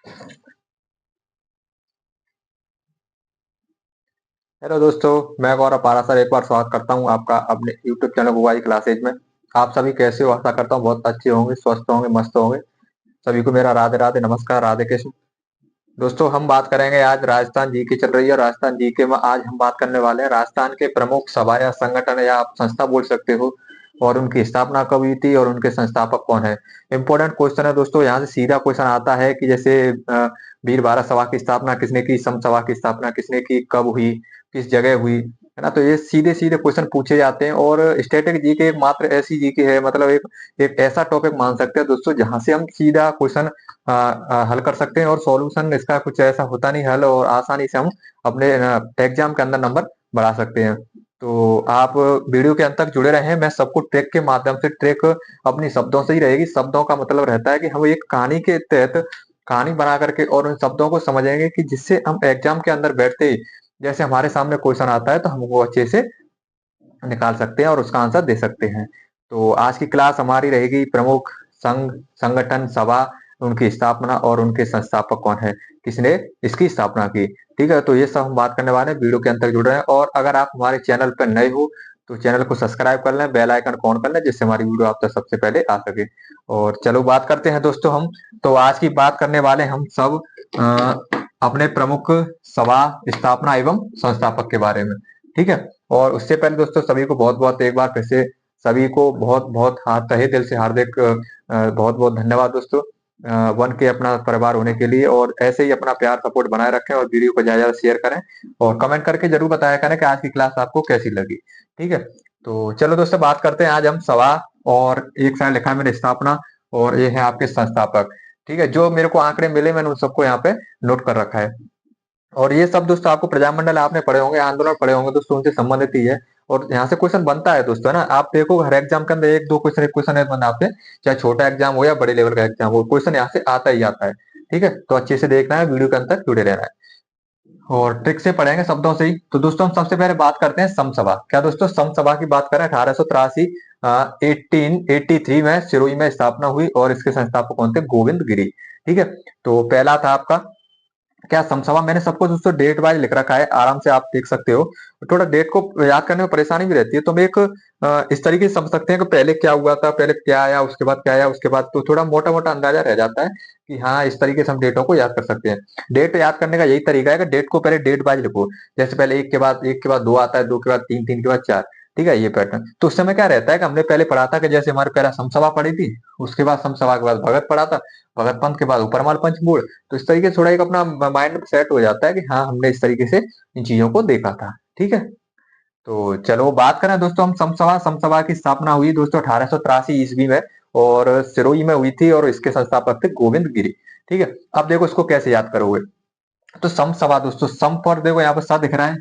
Hello दोस्तों, मैं गौरव पारासर एक बार स्वागत करता हूं आपका अपने यूट्यूब चैनल मोबाइल क्लासेज में। आप सभी कैसे हो? आशा करता हूं बहुत अच्छे होंगे, स्वस्थ होंगे, मस्त होंगे। सभी को मेरा राधे राधे, नमस्कार, राधे कृष्ण। दोस्तों, हम बात करेंगे आज राजस्थान जीके चल रही है। राजस्थान जीके में आज हम बात करने वाले हैं राजस्थान के प्रमुख सभा या संगठन या आप संस्था बोल सकते हो, और उनकी स्थापना कब हुई थी और उनके संस्थापक कौन है। इंपॉर्टेंट क्वेश्चन है दोस्तों। यहाँ से सीधा क्वेश्चन आता है कि जैसे वीर भारत सभा की स्थापना किसने की, सम सभा की स्थापना किसने की, कब हुई, किस जगह हुई, है ना। तो ये सीधे सीधे क्वेश्चन पूछे जाते हैं। और स्टैटिक जीके एक मात्र ऐसी जीके है, मतलब एक ऐसा टॉपिक मान सकते हैं दोस्तों जहां से हम सीधा क्वेश्चन हल कर सकते हैं, और सॉल्यूशन इसका कुछ ऐसा होता नहीं हल, और आसानी से हम अपने एग्जाम के अंदर नंबर बढ़ा सकते हैं। तो आप वीडियो के अंत तक जुड़े रहे हैं। मैं सबको ट्रैक के माध्यम से, ट्रैक अपनी शब्दों से ही रहेगी। शब्दों का मतलब रहता है कि हम एक कहानी के तहत कहानी बना करके और उन शब्दों को समझेंगे कि जिससे हम एग्जाम के अंदर बैठते ही जैसे हमारे सामने क्वेश्चन आता है तो हम वो अच्छे से निकाल सकते हैं और उसका आंसर दे सकते हैं। तो आज की क्लास हमारी रहेगी प्रमुख संघ, संगठन, सभा, उनकी स्थापना और उनके संस्थापक कौन है, किसने इसकी स्थापना की। ठीक है, तो ये सब हम बात करने वाले हैं। वीडियो के अंत तक जुड़ रहे हैं, और अगर आप हमारे चैनल पर नए हो तो चैनल को सब्सक्राइब कर लें, बेल आइकन ऑन कर लें, जिससे हमारी वीडियो आप तक सबसे पहले आ सके। और चलो बात करते हैं दोस्तों हम। तो आज की बात करने वाले हम सब अपने प्रमुख सभा, स्थापना एवं संस्थापक के बारे में। ठीक है। और उससे पहले दोस्तों सभी को बहुत बहुत एक बार फिर से सभी को बहुत बहुत तहे दिल से हार्दिक बहुत बहुत धन्यवाद दोस्तों, वन के अपना परिवार होने के लिए। और ऐसे ही अपना प्यार सपोर्ट बनाए रखें और वीडियो को ज्यादा शेयर करें, और कमेंट करके जरूर बताया करें कि आज की क्लास आपको कैसी लगी। ठीक है। तो चलो दोस्तों बात करते हैं आज हम सभा, और एक साइड लिखा है मैंने स्थापना, और ये है आपके संस्थापक। ठीक है, जो मेरे को आंकड़े मिले मैंने उन सबको यहाँ पे नोट कर रखा है। और ये सब दोस्तों आपको प्रजामंडल आपने पढ़े होंगे, आंदोलन पढ़े होंगे दोस्तों, उनसे संबंधित ही है। और यहाँ से क्वेश्चन बनता है दोस्तों, है ना। आप देखो हर एग्जाम के अंदर एक दो क्वेश्चन, एक क्वेश्चन है बना आपसे, चाहे छोटा एग्जाम हो या बड़े लेवल का एग्जाम हो, क्वेश्चन यहाँ से आता ही आता है। ठीक है, तो अच्छे से देखना है, वीडियो के अंदर जुड़े रहना है, और ट्रिक से पढ़ेंगे शब्दों से ही। तो दोस्तों हम सबसे पहले बात करते हैं समसभा। क्या दोस्तों, समसभा की बात करें 1883 1883 में सिरोही में स्थापना हुई, और इसके संस्थापक कौन थे? गोविंद गिरी। ठीक है। तो पहला था आपका क्या, समसभा। मैंने सबको दोस्तों डेट वाइज लिख रखा है, आराम से आप देख सकते हो। थोड़ा डेट को याद करने में परेशानी भी रहती है, तो हम एक इस तरीके से समझ सकते हैं कि पहले क्या हुआ था, पहले क्या आया, उसके बाद क्या आया, उसके बाद, तो थोड़ा मोटा मोटा अंदाजा रह जाता है कि हाँ इस तरीके से हम डेटों को याद कर सकते हैं। डेट याद करने का यही तरीका है कि डेट को पहले डेट वाइज लिखो। जैसे पहले एक के बाद दो आता है, दो के बाद तीन, तीन के बाद चार। ठीक है, ये पैटर्न। तो उस समय क्या रहता है कि हमने पहले पढ़ा था कि जैसे हमारे पहला समसभा पढ़ी थी, उसके बाद समसभा के बाद भगत पढ़ा था, भगत पंथ के बाद उपरमाल पंचमूल। तो इस तरीके से थोड़ा एक अपना माइंड सेट हो जाता है कि हाँ हमने इस तरीके से इन चीजों को देखा था। ठीक है। तो चलो बात करें दोस्तों हम समसभा। समसभा की स्थापना हुई दोस्तों 1883 ईस्वी में, और सिरोही में हुई थी, और इसके संस्थापक थे गोविंद गिरी। ठीक है। अब देखो इसको कैसे याद करोगे। तो समसभा दोस्तों, सम पर देखो यहाँ पर सा दिख रहा है,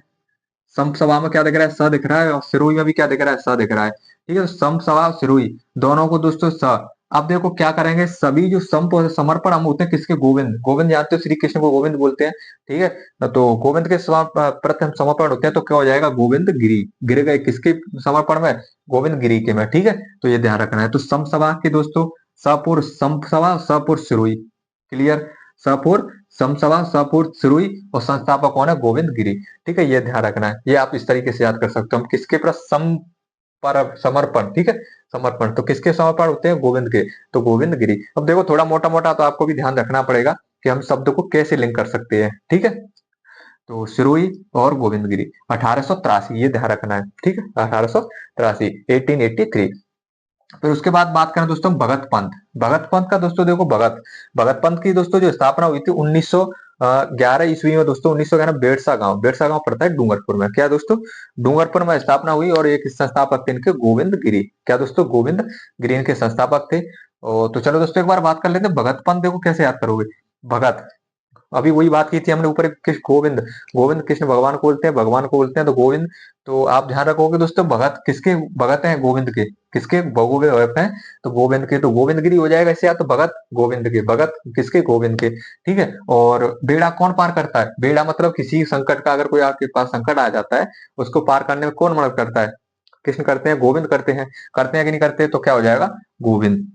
समसभा में क्या दिख रहा है? स दिख रहा है, और सिरोही में भी क्या दिख रहा है? स दिख रहा है। ठीक है, तो समसभा और सिरोही दोनों को दोस्तों स। अब देखो क्या करेंगे, सभी जो संप और समर्पण हम होते हैं किसके? गोविंद। गोविंद जानते हो, श्री कृष्ण को गोविंद बोलते हैं। ठीक है। तो गोविंद के प्रथम समर्पण होते हैं, तो क्या हो जाएगा? गोविंद गिरी। गिर गए किसके समर्पण में? गोविंद गिरी के में। ठीक है, तो ये ध्यान रखना है। तो समसभा के दोस्तों सपुर समसभा, सपुर सिरोही। क्लियर। सपुर समसभा, सपुर सिरोही, और संस्थापक कौन है? गोविंद गिरी। ठीक है, ये ध्यान रखना है। ये आप इस तरीके से याद कर सकते हो। हम किसके प्रति सम पर समर्पण। ठीक है, समर्पण तो किसके समर्पण होते हैं? गोविंद के। तो गोविंद गिरी। अब देखो थोड़ा मोटा मोटा तो आपको भी ध्यान रखना पड़ेगा कि हम शब्द को कैसे लिंक कर सकते हैं। ठीक है, तो सिरोही और गोविंद गिरी 1883, ये ध्यान रखना है। ठीक है, 1883, 1883। फिर उसके बाद बात करें दोस्तों भगत पंथ। भगत पंथ का दोस्तों देखो, भगत भगत पंथ की दोस्तों जो स्थापना हुई थी 1911 ईस्वी में दोस्तों। 1911 बेड़सा गांव पड़ता है डूंगरपुर में। क्या दोस्तों? डूंगरपुर में स्थापना हुई, और एक संस्थापक थे इनके गोविंद गिरी। क्या दोस्तों? गोविंद गिरी इनके संस्थापक थे। तो चलो दोस्तों एक बार बात कर लेते हैं भगत पंथ। देखो कैसे याद करोगे भगत। अभी वही बात की थी हमने ऊपर, कृष्ण गोविंद। गोविंद कृष्ण भगवान को बोलते हैं, भगवान को बोलते हैं तो गोविंद। तो आप ध्यान रखोगे दोस्तों, भगत किसके भगत हैं? गोविंद के। किसके गोविंद भगत हैं? तो गोविंद के। तो गोविंद गिरी हो जाएगा इससे, या तो भगत गोविंद के। भगत किसके? गोविंद के। ठीक है। और बेड़ा कौन पार करता है? बेड़ा मतलब किसी संकट का, अगर कोई आपके पास संकट आ जाता है, उसको पार करने में कौन मदद करता है? कृष्ण करते हैं, गोविंद करते हैं। करते हैं कि नहीं करते? तो क्या हो जाएगा? गोविंद।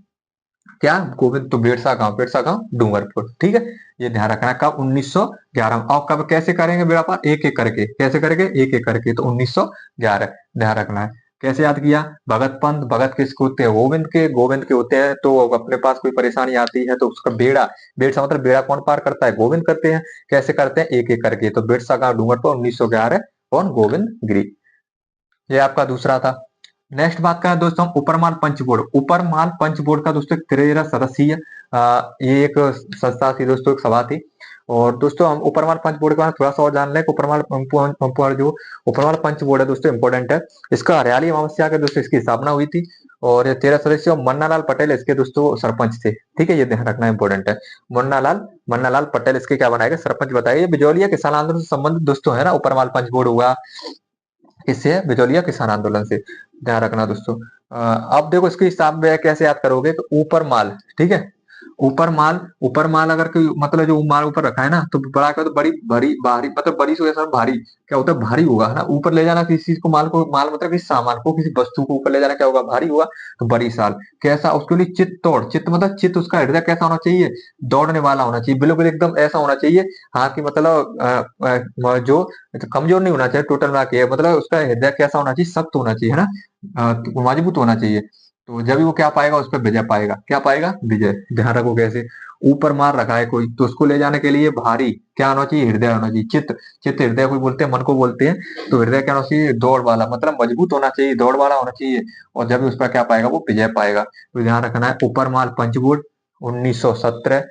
क्या गोविंद, तो बेड़सा गांव डूंगरपुर, ठीक है। ये ध्यान रखना है, कब 1911 में। और कब कैसे करेंगे बेड़ा पार, एक एक करके, कैसे करेंगे, एक एक करके, तो 1911 ध्यान रखना है। कैसे याद किया, भगत पंत, भगत किसके होते हैं, गोविंद के, गोविंद के होते हैं। तो अपने पास कोई परेशानी आती है तो उसका बेड़ा, बेड़सा मतलब बेड़ा कौन पार करता है, गोविंद करते हैं। कैसे करते हैं, एक एक करके, तो बेड़सा गांव डूंगरपुर 1911 कौन, गोविंद गिरी। ये आपका दूसरा था। नेक्स्ट बात करें दोस्तों हम उपरमाल पंच बोर्ड। उपरमाल पंच बोर्ड का दोस्तों 13 सदस्यीय ये एक संस्था थी दोस्तों, एक सभा थी। और दोस्तों हम उपरमाल पंच बोर्ड के बारे में थोड़ा सा और जान लें। जो उपरमाल पंच बोर्ड है दोस्तों इंपोर्टेंट है। इसका हरियाली अमावस्या के दोस्तों इसकी स्थापना हुई थी। और ये 13 सदस्य, मन्नालाल पटेल इसके दोस्तों सरपंच थे, ठीक है, ये ध्यान रखना इंपॉर्टेंट है। मन्नालाल पटेल इसके क्या बनाएगा, सरपंच बताएगा। बिजौलिया किसान आंदोलन से संबंधित दोस्तों है ना, उपरमाल पंच बोर्ड हुआ किससे, बिजौलिया किसान आंदोलन से, ध्यान रखना दोस्तों। अब देखो इसके हिसाब में कैसे याद करोगे, तो ऊपर माल, ठीक है, ऊपर माल अगर कोई मतलब जो माल ऊपर रखा है ना, तो बड़ा क्या, तो बड़ी बड़ी भारी, मतलब बड़ी से ऐसा भारी क्या होता है, भारी होगा है ना। ऊपर ले जाना किसी चीज को, माल को, माल मतलब किसी सामान को, किसी वस्तु को ऊपर ले जाना क्या होगा, भारी होगा। तो बड़ी साल कैसा, उसके लिए चित्त तोड़, चित्त मतलब चित्त, उसका हृदय कैसा होना चाहिए, दौड़ने वाला होना चाहिए, बिल्कुल एकदम ऐसा होना चाहिए। हाँ कि मतलब जो तो कमजोर नहीं होना चाहिए, टोटल मिला के, मतलब उसका हृदय कैसा होना चाहिए, सख्त होना चाहिए, है ना, तो मजबूत होना चाहिए। तो जब भी वो क्या पाएगा, उस पर विजय पाएगा, क्या पाएगा, विजय। ध्यान रखो कैसे, ऊपर मार रखा है कोई, तो उसको ले जाने के लिए भारी क्या होना चाहिए, हृदय होना चाहिए, चित्त, चित्त हृदय को बोलते हैं, मन को बोलते हैं। तो हृदय क्या होना चाहिए, दौड़ वाला, मतलब मजबूत होना चाहिए, दौड़ वाला होना चाहिए। और जब भी उस पर क्या पाएगा, वो विजय पाएगा। तो ध्यान रखना है, ऊपर माल पंचबूट 1917।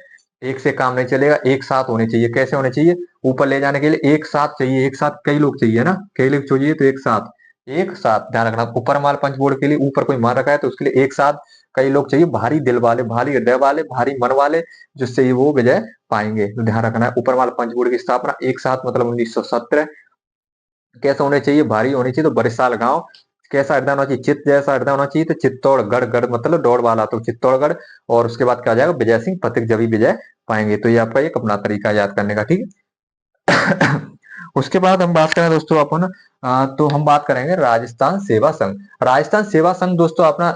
एक से काम नहीं चलेगा, एक साथ होने चाहिए। कैसे होने चाहिए, ऊपर ले जाने के लिए एक साथ चाहिए, एक साथ कई लोग चाहिए ना, कई लोग चाहिए, तो एक साथ, एक साथ ध्यान रखना। ऊपर माल पंच बोर्ड के लिए ऊपर कोई मान रखा है तो उसके लिए एक साथ कई लोग चाहिए, भारी दिल वाले, भारी हृदय वाले, भारी मन वाले, जिससे ये वो विजय पाएंगे। तो ध्यान रखना है, ऊपर माल पंच बोर्ड की स्थापना एक साथ मतलब 1917। कैसे होने चाहिए, भारी होने चाहिए, तो बरिशाल गांव। कैसा हृदय होना चाहिए, चित्त जैसा हृदय होना चाहिए, तो चित्तौड़गढ़, गढ़ मतलब दौड़ वाला, तो चित्तौड़गढ़। और उसके बाद क्या आ जाएगा, विजय सिंह पथिक, जब ही विजय पाएंगे। तो ये आपका एक अपना तरीका याद करने का, ठीक है। उसके बाद हम बात करें दोस्तों अपन, तो हम बात करेंगे राजस्थान सेवा संघ। राजस्थान सेवा संघ दोस्तों अपना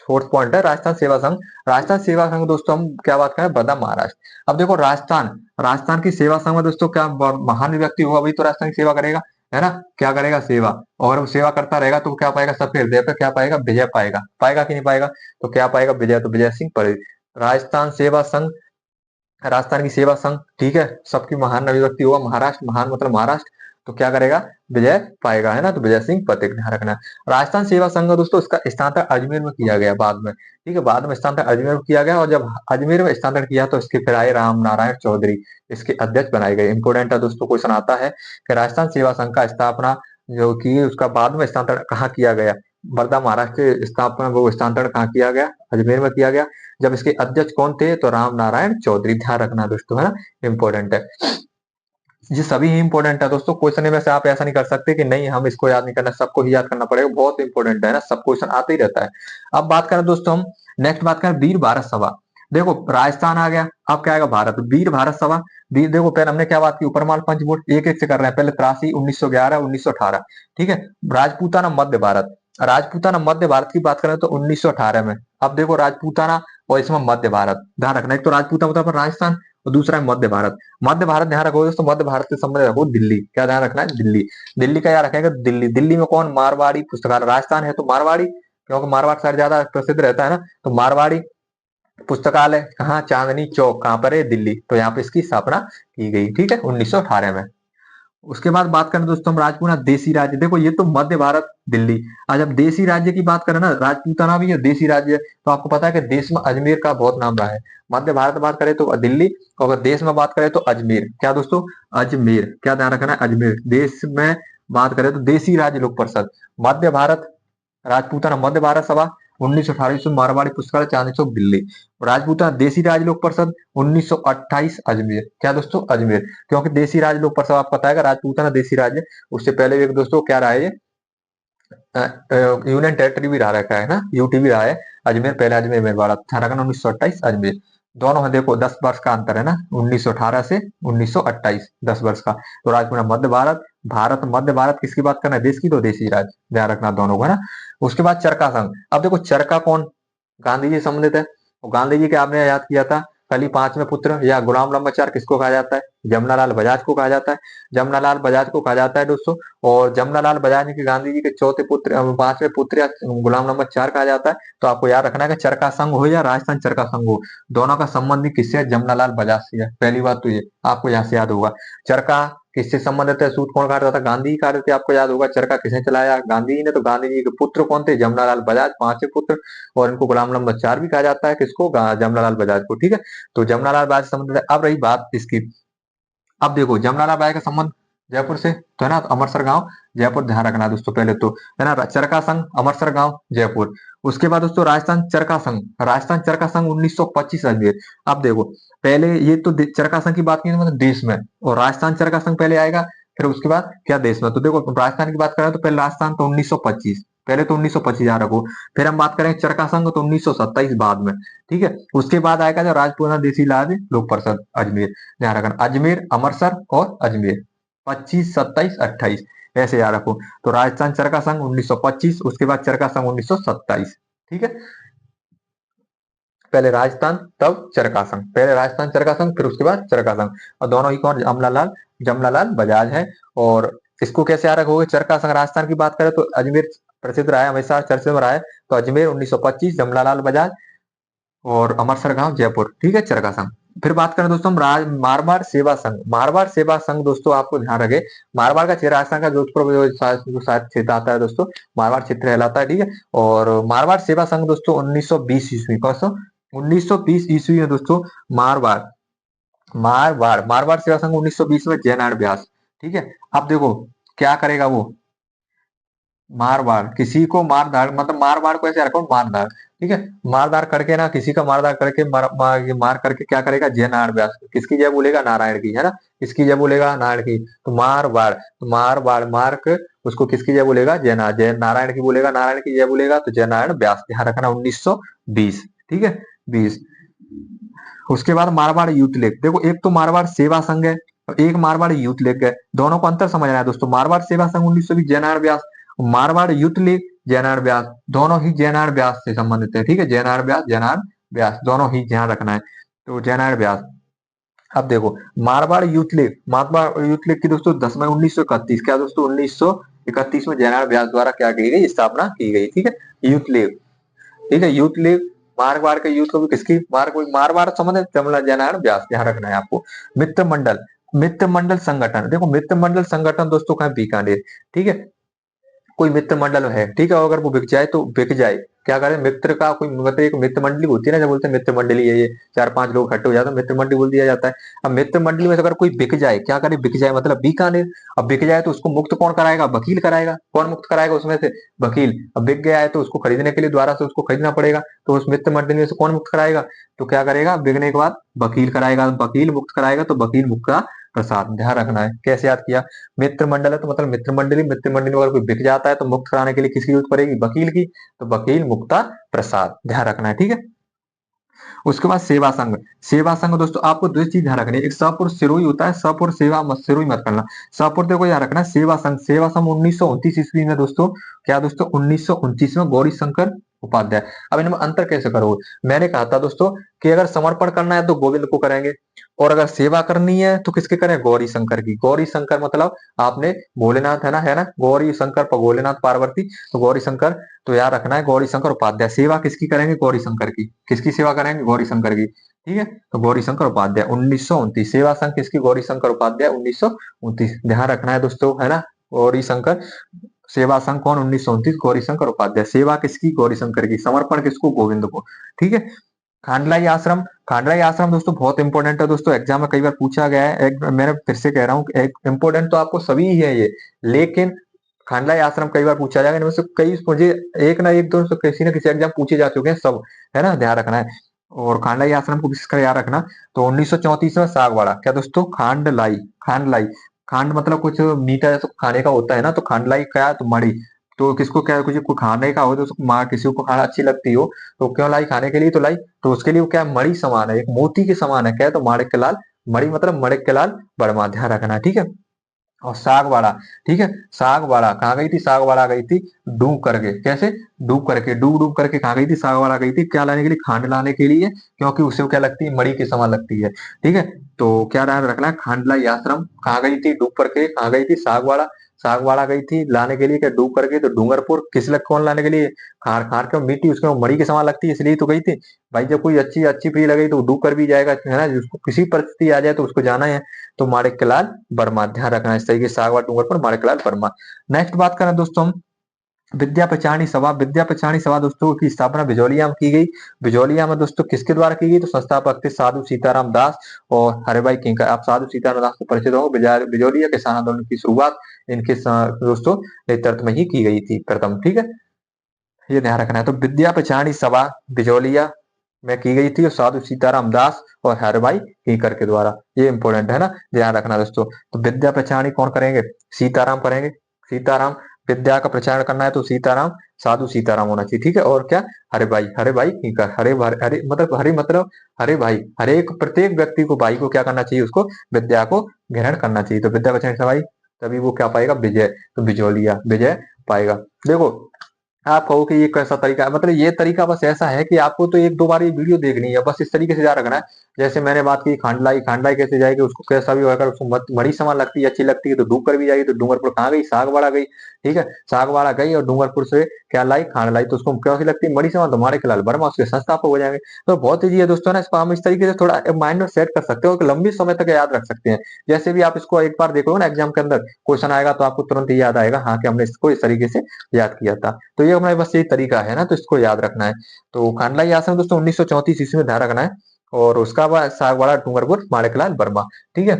फोर्थ पॉइंट है, राजस्थान सेवा संघ। राजस्थान सेवा संघ दोस्तों हम क्या बात करें, बदा महाराष्ट्र। अब देखो राजस्थान, राजस्थान की सेवा संघ में दोस्तों क्या महान व्यक्ति होगा वही तो राजस्थान की सेवा करेगा, है ना। क्या करेगा, सेवा। और वो सेवा करता रहेगा तो क्या पाएगा, सबके हृदय पे क्या पाएगा, विजय पाएगा। पाएगा कि नहीं पाएगा, तो क्या पाएगा, विजय। तो विजय सिंह परेल। राजस्थान सेवा संघ, राजस्थान की सेवा संघ, ठीक है, सबकी महान अभिव्यक्ति होगा, महाराष्ट्र, महान मतलब महाराष्ट्र। तो क्या करेगा, विजय पाएगा, है ना, तो विजय सिंह पथिक, ध्यान रखना। राजस्थान सेवा संघ दोस्तों इसका स्थानांतरण अजमेर में किया गया बाद में, ठीक है, बाद में स्थानांतरण अजमेर में किया गया। और जब अजमेर में स्थानांतरण किया तो इसके फिर आए राम नारायण चौधरी, इसके अध्यक्ष बनाए गए। इंपोर्टेंट है दोस्तों, क्वेश्चन आता है कि राजस्थान सेवा संघ का स्थापना जो की उसका बाद में स्थानांतरण कहाँ किया गया, वर्धा महाराष्ट्र स्थापना, वो स्थानांतरण कहाँ किया गया, अजमेर में किया गया। जब इसके अध्यक्ष कौन थे, तो राम नारायण चौधरी, ध्यान रखना दोस्तों, है ना, इंपॉर्टेंट है। ये सभी ही इंपॉर्टेंट है दोस्तों, क्वेश्चन में से आप ऐसा नहीं कर सकते कि नहीं हम इसको याद नहीं करना, सबको ही याद करना पड़ेगा, बहुत इंपॉर्टेंट है ना, सब क्वेश्चन आते ही रहता है। अब बात करें दोस्तों हम, नेक्स्ट बात करें वीर भारत सभा। देखो राजस्थान आ गया, अब क्या आएगा, भारत, वीर भारत सभा। वीर, देखो पहले हमने क्या बात की, उपरमाल पंचवोट एक एक से कर रहे हैं, पहले 83, 1911, 1918, ठीक है। राजपूताना मध्य भारत, राजपूताना मध्य भारत की बात करें तो 1918 में। अब देखो राजपूताना और इसमें मध्य भारत, ध्यान रखना, एक तो राजपूताना मतलब राजस्थान, और दूसरा है मध्य भारत। मध्य भारत ध्यान रखो दोस्तों, मध्य भारत से संबंध रखो दिल्ली, क्या ध्यान रखना है, दिल्ली। दिल्ली का याद रखेगा, दिल्ली, दिल्ली में कौन, मारवाड़ी पुस्तकालय। राजस्थान है तो मारवाड़ी, क्योंकि मारवाड़ साइड ज्यादा प्रसिद्ध रहता है ना, तो मारवाड़ी पुस्तकालय कहाँ, चांदनी चौक कहाँ पर है, दिल्ली। तो यहाँ पे इसकी स्थापना की गई, ठीक है, 1918 में। उसके बाद बात करें दोस्तों हम राजपूताना देसी राज्य। देखो ये तो मध्य भारत, दिल्ली। आज अब देसी राज्य की बात करें ना, राजपूताना भी है देसी राज्य, तो आपको पता है कि देश में अजमेर का बहुत नाम रहा है। मध्य भारत बात करें तो दिल्ली, और अगर देश में बात करें तो अजमेर, क्या दोस्तों, अजमेर, क्या ध्यान रखना है, अजमेर। देश में बात करें तो देसी राज्य लोक परिषद, मध्य भारत, राजपूताना मध्य भारत सभा 1918 ईस्वी, मारवाड़ी पुस्तकालय चांदनी चौक दिल्ली। राजपूताना देसी राज लोक परिषद 1928 अजमेर, क्या दोस्तों, अजमेर। क्योंकि देसी राज लोक परिषद आपको पता है राजपूताना देसी राज्य, उससे पहले एक दोस्तों क्या रहा है ये, यूनियन टेरिटरी भी रहा रखा है ना, यूटी भी रहा है। अजमेर पहले, अजमेर मेरवाड़ा, ध्यान रखना 1928 अजमेर। दोनों में देखो 10 वर्ष का अंतर है ना, 1918 से 1928, 10 वर्ष का। तो राजपूताना मध्य भारत, भारत मध्य भारत किसकी बात करना है, देश की, तो देसी राज, ध्यान रखना दोनों को, है ना। उसके बाद चरखा संघ। अब देखो चरखा कौन, गांधी जी संबंधित है। और गांधी जी के आपने याद किया था, कली पांचवें पुत्र या गुलाम नंबर 4 किसको कहा जाता है? जमनालाल बजाज को कहा जाता है। जमनालाल बजाज को कहा जाता है दोस्तों। और जमनालाल बजाज के गांधी जी के चौथे पुत्र, पांचवें पुत्र या गुलाम नंबर 4 कहा जाता है। तो आपको याद रखना है कि चरखा संघ हो या राजस्थान चरखा संघ हो, दोनों का संबंध भी किससे है? जमनालाल बजाज से है। पहली बात तो ये आपको यहाँ से याद होगा। चरखा किससे संबंधित है? सूत कौन काटता था? गांधी जी काटते थे। आपको याद होगा चरखा किसने चलाया? गांधी जी ने। तो गांधी जी के पुत्र कौन थे? जमनालाल बजाज, पांचवें पुत्र। और इनको गुलाम नंबर 4 भी कहा जाता है। किसको? जमनालाल बजाज को। ठीक है, तो जमनालाल बजाज से संबंधित है। अब रही बात इसकी, अब देखो जमनालाल बजाज का संबंध जयपुर से तो है ना, तो अमरसर गांव जयपुर, ध्यान रखना दोस्तों पहले तो, है ना। चरखा संघ अमरसर गांव जयपुर। उसके बाद दोस्तों राजस्थान चरखा संघ, राजस्थान चरखा संघ 1925 अजमेर। अब देखो पहले ये तो चरखा संघ की बात की मतलब देश में, और राजस्थान चरखा संघ पहले आएगा, फिर उसके बाद क्या देश में। तो देखो राजस्थान की बात करें तो पहले राजस्थान तो 1925, पहले तो 1925 याद रखो। फिर हम बात करें चरखा संघ तो 1927 बाद में। ठीक है, उसके बाद आएगा जो राजपूताना देसी इलाज लोक परिषद अजमेर, ध्यान रखना। अजमेर, अमरसर और अजमेर 25, 27, 28 ऐसे याद रखो। तो राजस्थान चरखा संघ 1925, उसके बाद चरखा संघ 1927। ठीक है, पहले राजस्थान तब चरखा संघ, पहले राजस्थान चरखा संघ फिर उसके बाद चरखा संघ। और दोनों ही कौन? जमनालाल, जमनालाल बजाज है। और इसको कैसे याद रखोगे? चरखा संघ राजस्थान की बात करें तो अजमेर प्रसिद्ध रहा है, हमेशा चर्चा में रहा है। तो अजमेर 1925 जमनालाल बजाज, और अमरसर गांव जयपुर। ठीक है, चरखा संघ। फिर बात करें दोस्तों हम मारवाड़ सेवा संघ, मारवाड़ सेवा संघ दोस्तों आपको ध्यान रखे, मारवाड़ का क्षेत्र राजस्थान का जोधपुर जो शायद क्षेत्र आता है दोस्तों, मारवाड़ क्षेत्र कहलाता है। ठीक है, और मारवाड़ सेवा संघ दोस्तों 1920 ईस्वी, कौन सा? 1920 ईस्वी में दोस्तों मारवाड़, मारवाड़ सेवा संघ 1920 में जयनारायण व्यास। ठीक है, अब देखो क्या करेगा वो, मारवाड़ किसी को मारधाड़, मतलब मारवाड़ को ऐसे रखो मारधाड़। ठीक है, मारधाड़ करके ना, किसी का मारधाड़ करके मार करके क्या करेगा? जय नारायण व्यास, किसकी जय बोलेगा? नारायण की, है ना। किसकी जय बोलेगा? नारायण की। तो मारवाड़, तो मारवाड़ मार्क उसको किसकी जय बोलेगा? जय नारायण की बोलेगा, नारायण की जय बोलेगा तो जय नारायण व्यास, ध्यान रखना 1920। ठीक है, 20। उसके बाद मारवाड़ यूथ लीग, देखो एक तो मारवाड़ सेवा संघ है और एक मारवाड़ यूथ लीग है, दोनों को अंतर समझना है दोस्तों। मारवाड़ सेवा संघ 1920 जयनारायण व्यास, मारवाड़ यूथ लीग जयनारायण व्यास, दोनों ही जयनारायण व्यास से संबंधित है। ठीक है, जयनारायण व्यास, जयनारायण व्यास दोनों ही ध्यान रखना है। तो जयनारायण व्यास। अब देखो Marwar youth league, Marwar youth league की दोस्तों 10 मई 1931, क्या दोस्तों 1931 में जयनारायण व्यास द्वारा क्या की गई? स्थापना की गई। ठीक है, यूथ लीग। ठीक है, यूथ लीग, मारवाड़ के यूथ को भी किसकी? मारवाड़ संबंधित जमला जयनारायण व्यास, ध्यान रखना है आपको। मित्र मंडल, मित्र मंडल संगठन, देखो मित्र मंडल संगठन दोस्तों का है बीकानेर। ठीक है, कोई मित्र मंडल है, ठीक है, अगर वो बिक जाए तो बिक जाए, क्या करें? मित्र का कोई मतलब एक मित्र मंडली होती है ना, जब बोलते हैं मित्र मंडली है, ये 4-5 लोग इकट्ठे हो जाते हैं, मित्र मंडली बोल दिया जाता है। अब मित्र मंडली में से अगर कोई बिक जाए, क्या करे? बिक जाए मतलब बीकानेर। अब बिक जाए तो उसको मुक्त कौन कराएगा? वकील कराएगा। कौन मुक्त कराएगा उसमें से? वकील। अब बिक गया है तो उसको खरीदने के लिए दोबारा से उसको खरीदना पड़ेगा, तो उस मित्र मंडली में से कौन मुक्त कराएगा? तो क्या करेगा? बिकने के बाद वकील कराएगा, वकील मुक्त कराएगा तो वकील मुक्त का प्रसाद, ध्यान रखना है। कैसे याद किया? मित्र मंडल है तो मतलब मित्र मंडली, मित्र मंडली में अगर कोई बिक जाता है तो मुक्त कराने के लिए किसकी जरूरत पड़ेगी? वकील की। तो वकील मुक्ता प्रसाद, ध्यान रखना है। ठीक है, उसके बाद सेवा संघ, सेवा संघ दोस्तों आपको दो चीज ध्यान रखनी है, एक सपुर सिरोही होता है, सपुर सेवा मत, सिरोही मत करना। सपुर देखो याद रखना है। सेवा संघ, सेवा संघ 1929 ईस्वी में दोस्तों, क्या दोस्तों 1929 में गौरी शंकर उपाध्याय। अब इनमें अंतर कैसे करोगे? मैंने कहा था दोस्तों कि अगर समर्पण करना है तो गोविंद को करेंगे, और अगर सेवा करनी है तो किसके करें? गौरी शंकर की। गौरी शंकर मतलब आपने भोलेनाथ, है ना, है ना, गौरी शंकर पर भोलेनाथ पार्वती, तो गौरी शंकर। तो याद रखना है गौरी शंकर उपाध्याय। सेवा किसकी करेंगे? गौरी शंकर की। किसकी सेवा करेंगे? गौरी शंकर की। ठीक है, तो गौरी शंकर उपाध्याय 1929, सेवा संघ किसकी? गौरी शंकर उपाध्याय 1929, ध्यान रखना है दोस्तों, है ना। गौरी शंकर सेवा संघ कौन? 1929 गौरी शंकर उपाध्याय। सेवा किसकी? गौरी शंकर की। समर्पण किसको? गोविंद को। ठीक है, खांडलाई आश्रम, खांडलाई आश्रम दोस्तों बहुत इंपॉर्टेंट है दोस्तों, एग्जाम में कई बार पूछा गया है। एक मैंने फिर से कह रहा हूँ, एक इंपॉर्टेंट तो आपको सभी ही है ये, लेकिन खांडलाई आश्रम कई बार पूछा जाएगा, इनमें से कई मुझे एक ना एक दो किसी न किसी एग्जाम पूछे जा चुके हैं सब, है ना, ध्यान रखना है। और खांडलाई आश्रम को विशेष कर याद रखना। तो 1934 में सागवाड़ा, क्या दोस्तों? खांडलाई, खांडलाई, खांड मतलब कुछ मीठा जैसा खाने का होता है ना, तो खांडलाई क्या है? तो मड़ी। तो किसको क्या कुछ को खाने का हो तो उसको माँ किसी को खाना अच्छी लगती हो तो क्यों लाई? खाने के लिए तो लाई। तो उसके लिए वो क्या है? मणि समान है, एक मोती के समान है, क्या है? तो माणिक के लाल, मणि मतलब माणिक के लाल वर्मा, ध्यान रखना है। ठीक है, और सागवाड़ा, ठीक है। सागवाड़ा कहाँ गई थी? सागवाड़ा गई थी डूब करके। कैसे? डूब करके, डूब डूब करके कहाँ गई थी? सागवाड़ा गई थी क्या लाने के लिए? खांड लाने के लिए, क्योंकि उसे क्या लगती है? मणि के समान लगती है, ठीक है। तो क्या ध्यान रखना है, खांडलाई आश्रम कहाँ गई थी? डूब करके। कहाँ गई थी? सागवाड़ा। सागवाड़ा गई थी लाने के लिए क्या? डूब करके। तो डूंगरपुर किस लग कौन लाने के लिए? खार खार के मिट्टी उसके मणि के समान लगती है, इसलिए तो गई थी। भाई जब कोई अच्छी अच्छी चीज लगेगी तो वो डूब कर भी जाएगा, है ना। जिसको किसी परिस्थिति आ जाए तो उसको जाना है। तो माणिक्यलाल वर्मा, ध्यान रखना इस तरीके से सागवान डूंगर पर माणिक्यलाल वर्मा। नेक्स्ट बात करें दोस्तों हम विद्या पचानी सभा। विद्या पचानी सभा दोस्तों की स्थापना बिजौलिया में की गई। बिजौलिया में दोस्तों किसके द्वारा की गई? तो संस्थापक थे साधु सीताराम दास और हरिभाई किंकर। आप साधु सीताराम दास से परिचित हो। बिजौलिया किसान आंदोलन की शुरुआत इनके दोस्तों नेतृत्व में ही की गई थी प्रथम, ठीक है। ये ध्यान रखना है। तो विद्या पचानी सभा बिजौलिया में की गई थी और साधु सीताराम दास और हरभाई कीकर के द्वारा। ये इंपॉर्टेंट है ना, ध्यान रखना दोस्तों। तो विद्या प्रचार कौन करेंगे? सीताराम करेंगे। सीताराम, विद्या का प्रचार करना है तो सीताराम, साधु सीताराम होना चाहिए, ठीक है। और क्या? हरे भाई, हरे भाई कीकर। हरे हरे मतलब हरे मतलब हरे भाई, हर एक प्रत्येक व्यक्ति को, भाई को क्या करना चाहिए? उसको विद्या को ग्रहण करना चाहिए। तो विद्या प्रचार सभा तभी वो क्या पाएगा? विजय। तो बिजौलिया विजय पाएगा। देखो आप कहो कि ये कैसा तरीका है, मतलब ये तरीका बस ऐसा है कि आपको तो एक दो बार ये वीडियो देखनी है, बस इस तरीके से याद रखना है। जैसे मैंने बात की खांडलाई, खांडलाई कैसे जाएगी? उसको कैसा भी होगा, उसको मड़ी समान लगती है, अच्छी लगती है तो डूब कर भी जाएगी। तो डूंगरपुर कहाँ गई? सागवाड़ा गई, ठीक है। सागवाड़ा गई और डूंगरपुर से क्या लाई? खांडलाई। तो उसको कैसी लगती है? मड़ी समान। तो माणिक्यलाल वर्मा उसके संस्थापक हो जाएंगे। तो बहुत ईजी है दोस्तों ना, इसको हम इस तरीके से थोड़ा माइंड में सेट कर सकते हो कि लंबी समय तक याद रख सकते हैं। जैसे भी आप इसको एक बार देखो ना एग्जाम के अंदर क्वेश्चन आएगा तो आपको तुरंत ही याद आएगा, हाँ कि हमने इसको इस तरीके से याद किया था। तो ये हमारे बस यही तरीका है ना, तो इसको याद रखना है। तो खांडलाई आश्रम दोस्तों 1934 ईस्वी में ध्यान रखना है। और उसका बाद सागवाड़ा डूंगरपुर माणिकलाल वर्मा, ठीक है।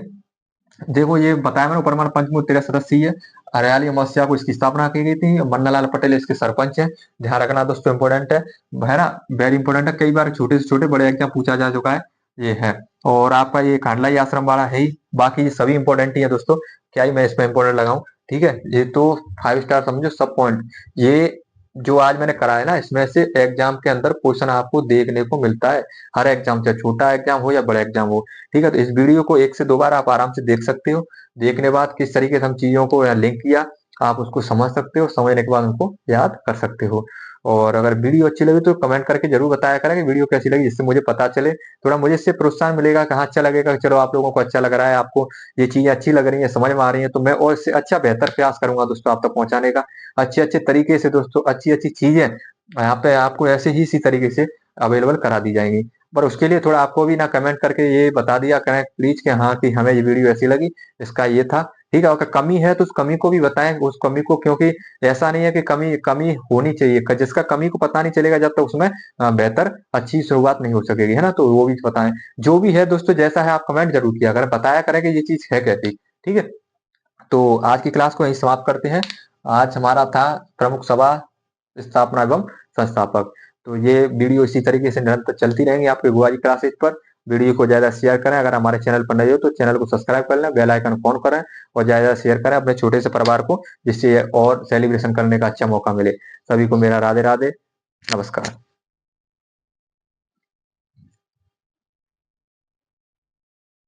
देखो ये बताया मैंने ऊपर, हमारा पंचमूल 13 सदस्य है। हरियाली अमावस्या को इसकी स्थापना की गई थी। मन्नालाल पटेल इसके सरपंच है। ध्यान रखना दोस्तों, इंपोर्टेंट है ना, वेरी इंपोर्टेंट है। कई बार छोटे से छोटे बड़े एग्जाम पूछा जा चुका है, ये है। और आपका ये खांडलाई आश्रम वाला है ही, बाकी ये सभी इंपोर्टेंट ही है दोस्तों। क्या ही मैं इसमें इंपोर्टेंट लगाऊं, ठीक है। ये तो 5 स्टार समझो सब पॉइंट। ये जो आज मैंने करा है ना, इसमें से एग्जाम के अंदर क्वेश्चन आपको देखने को मिलता है। हर एग्जाम, चाहे छोटा एग्जाम हो या बड़ा एग्जाम हो, ठीक है। तो इस वीडियो को 1 से 2 बार आप आराम से देख सकते हो। देखने बाद किस तरीके से हम चीजों को लिंक किया, आप उसको समझ सकते हो। समझने के बाद उनको याद कर सकते हो। और अगर वीडियो अच्छी लगी तो कमेंट करके जरूर बताया करें कि वीडियो कैसी लगी, जिससे मुझे पता चले। थोड़ा मुझे इससे प्रोत्साहन मिलेगा कि हाँ अच्छा लगेगा, चलो आप लोगों को अच्छा लग रहा है, आपको ये चीजें अच्छी लग रही है, समझ में आ रही है, तो मैं और इससे अच्छा बेहतर प्रयास करूंगा दोस्तों आप तक पहुंचाने का। अच्छे अच्छे तरीके से दोस्तों, अच्छी अच्छी चीजें यहाँ पे आपको ऐसे ही इसी तरीके से अवेलेबल करा दी जाएंगी। पर उसके लिए थोड़ा आपको भी ना कमेंट करके ये बता दिया करें प्लीज कि हाँ कि हमें ये वीडियो ऐसी लगी, इसका ये था, ठीक है। अगर कमी है तो उस कमी को भी बताएं, उस कमी को, क्योंकि ऐसा नहीं है कि कमी कमी होनी चाहिए, जिसका कमी को पता नहीं चलेगा जब तक उसमें बेहतर अच्छी शुरुआत नहीं हो सकेगी, है ना। तो वो भी बताएं। जो भी है दोस्तों, जैसा है आप कमेंट जरूर किया करें, बताया करें कि ये चीज है कैसी, ठीक है। तो आज की क्लास को यहीं समाप्त करते हैं। आज हमारा था प्रमुख सभा स्थापना एवं संस्थापक। तो ये वीडियो इसी तरीके से निरंतर चलती रहेंगी आपके गुआजी क्लासेज पर। वीडियो को ज्यादा शेयर करें, अगर हमारे चैनल पर नए हो तो चैनल को सब्सक्राइब कर लें, बेल आइकन ऑन करें और ज्यादा शेयर करें अपने छोटे से परिवार को, जिससे और सेलिब्रेशन करने का अच्छा मौका मिले। सभी को मेरा राधे राधे, नमस्कार।